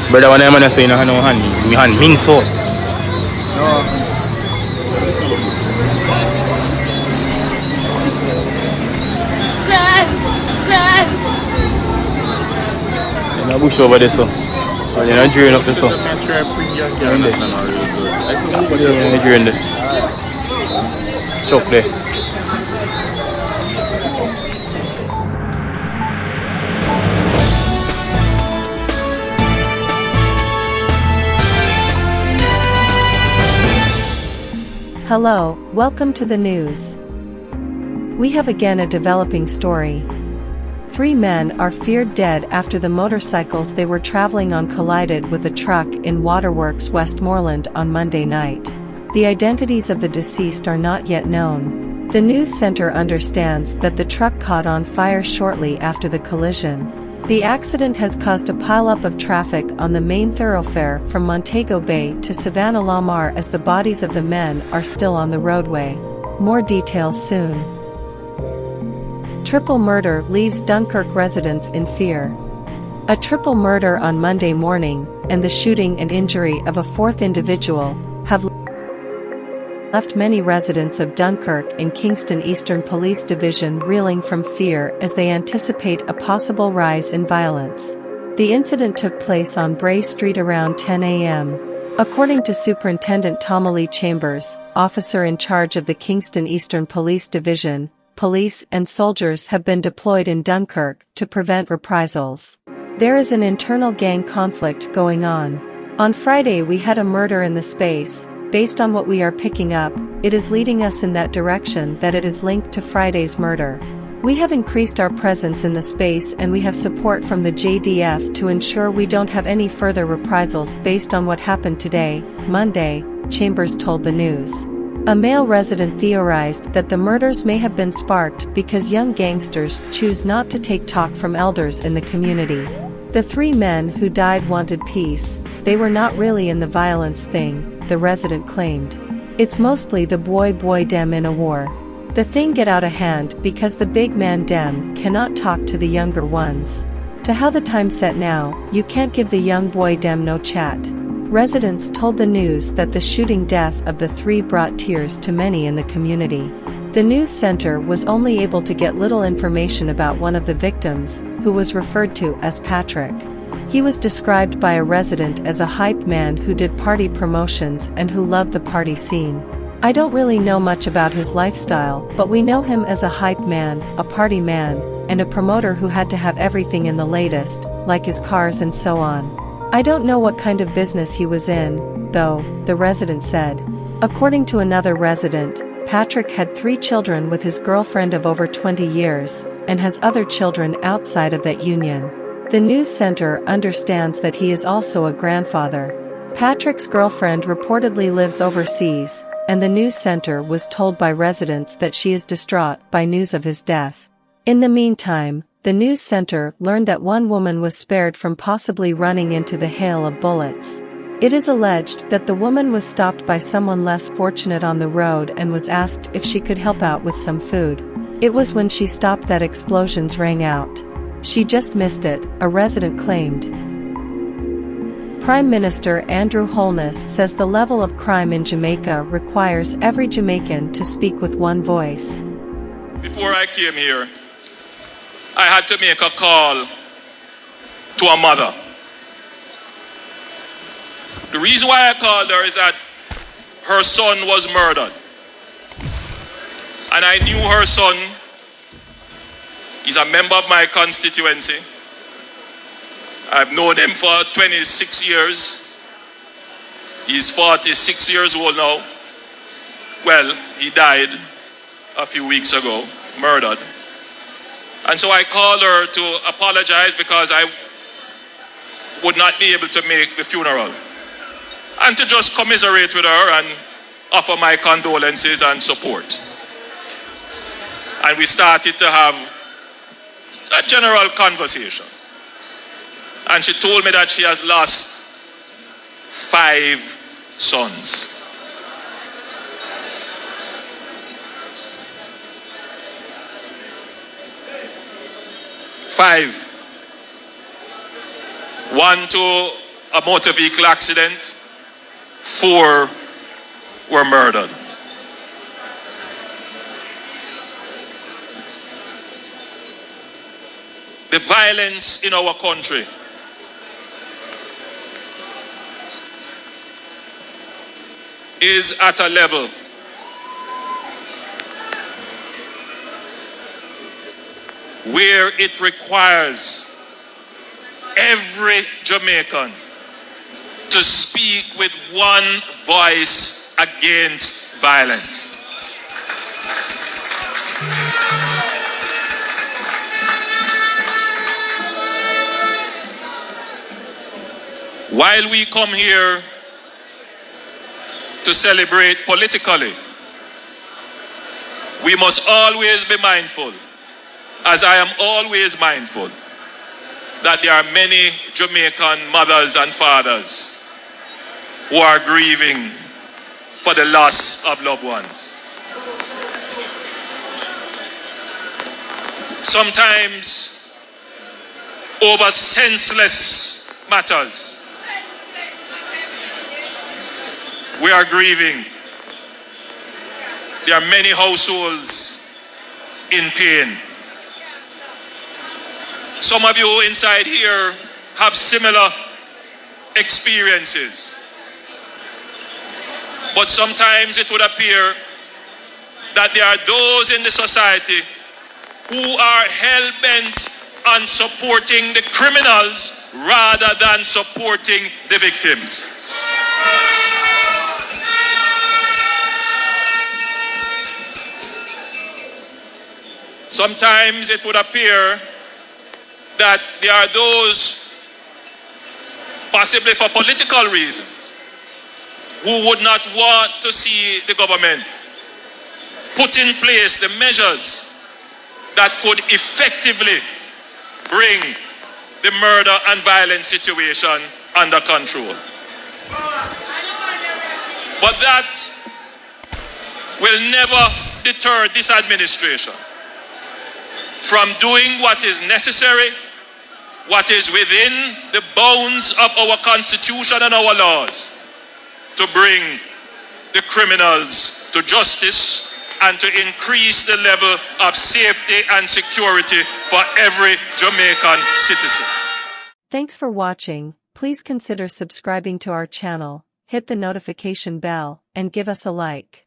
Brother, when I'm going to say, no, hand, me hand, mean so. No. In a bush over there, so. Well, you're not drain up the so. Make sure I bring your camera real good. I just move it Yeah, you're drain there. Chop there. Hello, welcome to the news. We have again a developing story. 3 men are feared dead after the motorcycles they were traveling on collided with a truck in Waterworks, Westmoreland on Monday night. The identities of the deceased are not yet known. The news center understands that the truck caught on fire shortly after the collision. The accident has caused a pileup of traffic on the main thoroughfare from Montego Bay to Savannah Lamar as the bodies of the men are still on the roadway. More details soon. Triple murder leaves Dunkirk residents in fear. A triple murder on Monday morning, and the shooting and injury of a 4th individual, have left many residents of Dunkirk in Kingston Eastern Police Division reeling from fear as they anticipate a possible rise in violence. The incident took place on Bray Street around 10 a.m. According to Superintendent Tomalee Chambers, officer in charge of the Kingston Eastern Police Division, police and soldiers have been deployed in Dunkirk to prevent reprisals. There is an internal gang conflict going on. On Friday we had a murder in the space. Based on what we are picking up, it is leading us in that direction that it is linked to Friday's murder. We have increased our presence in the space and we have support from the JDF to ensure we don't have any further reprisals based on what happened today, Monday, Chambers told the news. A male resident theorized that the murders may have been sparked because young gangsters choose not to take talk from elders in the community. The 3 men who died wanted peace, they were not really in the violence thing, the resident claimed. It's mostly the boy dem in a war. The thing get out of hand because the big man dem cannot talk to the younger ones. To how the time set now, you can't give the young boy dem no chat. Residents told the news that the shooting death of the 3 brought tears to many in the community. The news center was only able to get little information about one of the victims, who was referred to as Patrick. He was described by a resident as a hype man who did party promotions and who loved the party scene. I don't really know much about his lifestyle, but we know him as a hype man, a party man, and a promoter who had to have everything in the latest, like his cars and so on. I don't know what kind of business he was in, though, the resident said. According to another resident, Patrick had 3 children with his girlfriend of over 20 years, and has other children outside of that union. The news center understands that he is also a grandfather. Patrick's girlfriend reportedly lives overseas, and the news center was told by residents that she is distraught by news of his death. In the meantime, the news center learned that one woman was spared from possibly running into the hail of bullets. It is alleged that the woman was stopped by someone less fortunate on the road and was asked if she could help out with some food. It was when she stopped that explosions rang out. She just missed it, a resident claimed. Prime Minister Andrew Holness says the level of crime in Jamaica requires every Jamaican to speak with one voice. Before I came here, I had to make a call to a mother. The reason why I called her is that her son was murdered. And I knew her son. He's a member of my constituency. I've known him for 26 years. He's 46 years old now. Well, he died a few weeks ago, murdered. And so I called her to apologize because I would not be able to make the funeral. And to just commiserate with her and offer my condolences and support. And we started to have a general conversation. And she told me that she has lost 5 sons. 5. One to a motor vehicle accident. 4 were murdered. The violence in our country is at a level where it requires every Jamaican to speak with one voice against violence. While we come here to celebrate politically, we must always be mindful, as I am always mindful, that there are many Jamaican mothers and fathers who are grieving for the loss of loved ones. Sometimes over senseless matters. We are grieving. There are many households in pain. Some of you inside here have similar experiences. But sometimes it would appear that there are those in the society who are hell-bent on supporting the criminals rather than supporting the victims. Sometimes it would appear that there are those, possibly for political reasons, who would not want to see the government put in place the measures that could effectively bring the murder and violence situation under control. But that will never deter this administration from doing what is necessary, what is within the bounds of our Constitution and our laws, to bring the criminals to justice and to increase the level of safety and security for every Jamaican citizen. Thanks for watching. Please consider subscribing to our channel, hit the notification bell, and give us a like.